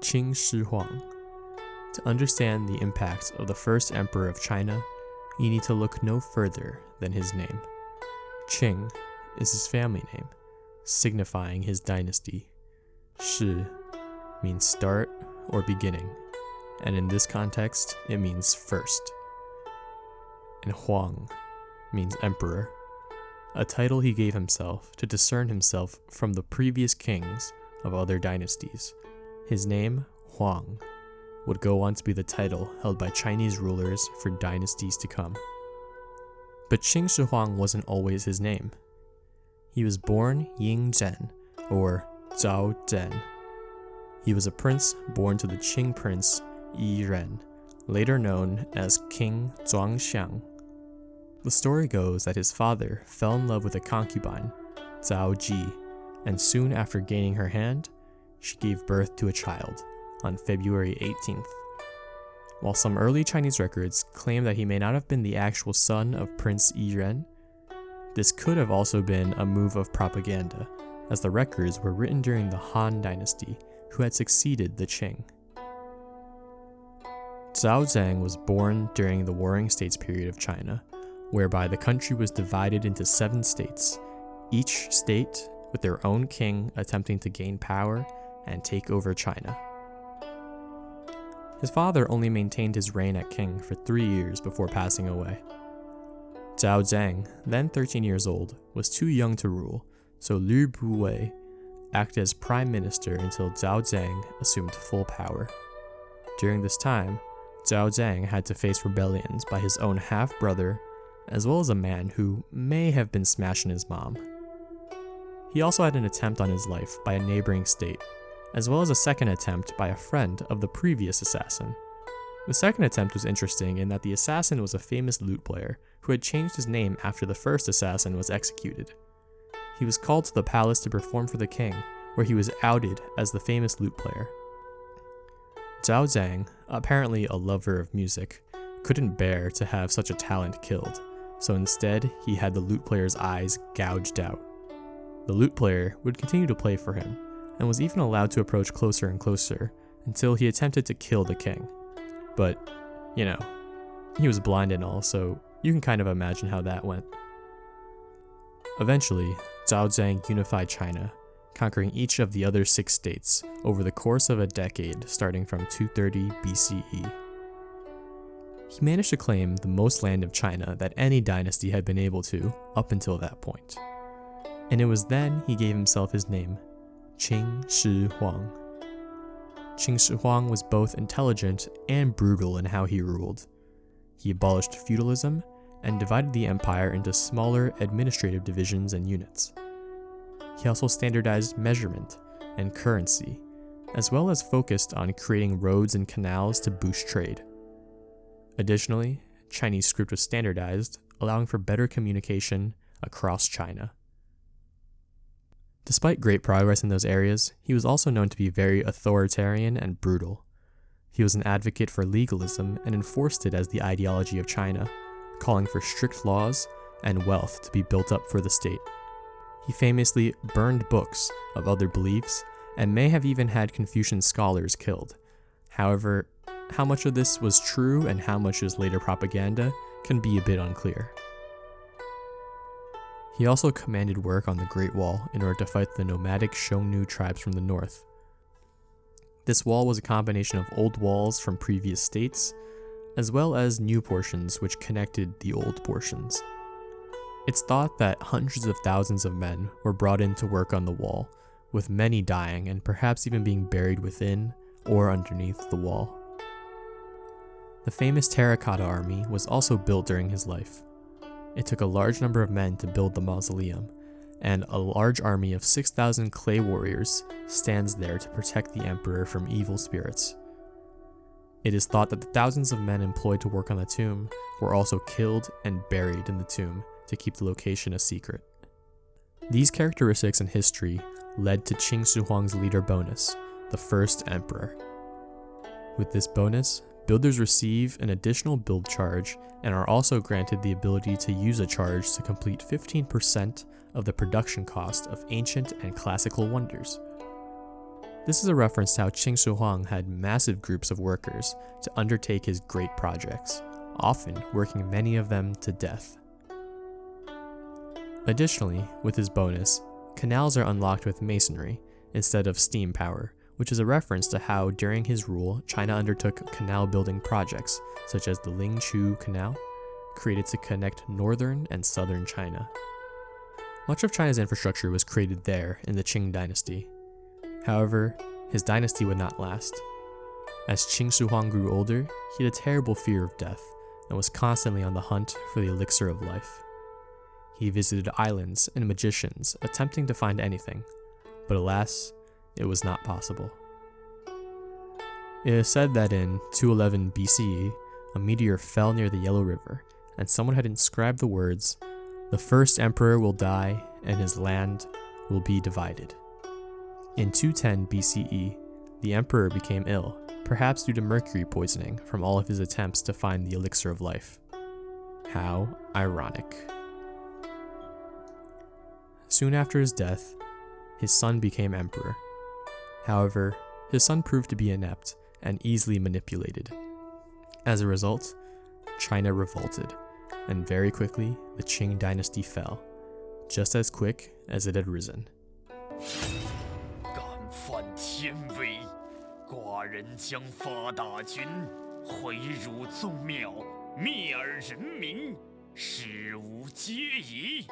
Qin Shi Huang. To understand the impact of the first emperor of China, you need to look no further than his name. Qing is his family name, signifying his dynasty. Shi means start or beginning, and in this context, it means first. And Huang means emperor, a title he gave himself to discern himself from the previous kings of other dynasties. His name, Huang, would go on to be the title held by Chinese rulers for dynasties to come. But Qin Shi Huang wasn't always his name. He was born Ying Zhen, or Zhao Zhen. He was a prince born to the Qing prince Yi Ren, later known as King Zhuangxiang. The story goes that his father fell in love with a concubine, Zhao Ji, and soon after gaining her hand, she gave birth to a child on February 18th. While some early Chinese records claim that he may not have been the actual son of Prince Yi Ren, this could have also been a move of propaganda, as the records were written during the Han Dynasty, who had succeeded the Qing. Zhao Zhang was born during the Warring States period of China, whereby the country was divided into 7 states, each state with their own king attempting to gain power and take over China. His father only maintained his reign at king for 3 years before passing away. Zhao Zhang, then 13 years old, was too young to rule, so Liu Buwei acted as prime minister until Zhao Zhang assumed full power. During this time, Zhao Zhang had to face rebellions by his own half-brother, as well as a man who may have been smashing his mom. He also had an attempt on his life by a neighboring state, as well as a second attempt by a friend of the previous assassin. The second attempt was interesting in that the assassin was a famous lute player who had changed his name after the first assassin was executed. He was called to the palace to perform for the king, where he was outed as the famous lute player. Zhao Zhang, apparently a lover of music, couldn't bear to have such a talent killed, so instead he had the lute player's eyes gouged out. The lute player would continue to play for him, and was even allowed to approach closer and closer until he attempted to kill the king. But, he was blind and all, so you can kind of imagine how that went. Eventually, Zhao Zhang unified China, conquering each of the other 6 states over the course of a decade starting from 230 BCE. He managed to claim the most land of China that any dynasty had been able to up until that point. And it was then he gave himself his name, Qin Shi Huang. Qin Shi Huang was both intelligent and brutal in how he ruled. He abolished feudalism and divided the empire into smaller administrative divisions and units. He also standardized measurement and currency, as well as focused on creating roads and canals to boost trade. Additionally, Chinese script was standardized, allowing for better communication across China. Despite great progress in those areas, he was also known to be very authoritarian and brutal. He was an advocate for legalism and enforced it as the ideology of China, calling for strict laws and wealth to be built up for the state. He famously burned books of other beliefs and may have even had Confucian scholars killed. However, how much of this was true and how much is later propaganda can be a bit unclear. He also commanded work on the Great Wall in order to fight the nomadic Xiongnu tribes from the north. This wall was a combination of old walls from previous states, as well as new portions which connected the old portions. It's thought that hundreds of thousands of men were brought in to work on the wall, with many dying and perhaps even being buried within or underneath the wall. The famous Terracotta Army was also built during his life. It took a large number of men to build the mausoleum, and a large army of 6,000 clay warriors stands there to protect the emperor from evil spirits. It is thought that the thousands of men employed to work on the tomb were also killed and buried in the tomb to keep the location a secret. These characteristics and history led to Qin Shi Huang's leader bonus, the first emperor. With this bonus, builders receive an additional build charge and are also granted the ability to use a charge to complete 15% of the production cost of ancient and classical wonders. This is a reference to how Qin Shi Huang had massive groups of workers to undertake his great projects, often working many of them to death. Additionally, with his bonus, canals are unlocked with masonry instead of steam power, which is a reference to how during his rule, China undertook canal building projects such as the Lingqiu Canal, created to connect northern and southern China. Much of China's infrastructure was created there in the Qing dynasty. However, his dynasty would not last. As Qin Shi Huang grew older, he had a terrible fear of death and was constantly on the hunt for the elixir of life. He visited islands and magicians attempting to find anything, but alas, it was not possible. It is said that in 211 BCE, a meteor fell near the Yellow River, and someone had inscribed the words, "The first emperor will die, and his land will be divided." In 210 BCE, the emperor became ill, perhaps due to mercury poisoning from all of his attempts to find the elixir of life. How ironic. Soon after his death, his son became emperor. However, his son proved to be inept and easily manipulated. As a result, China revolted, and very quickly the Qing dynasty fell, just as quick as it had risen. 敢犯天威，寡人将发大军，回入宗庙，灭尔人民，事无皆矣。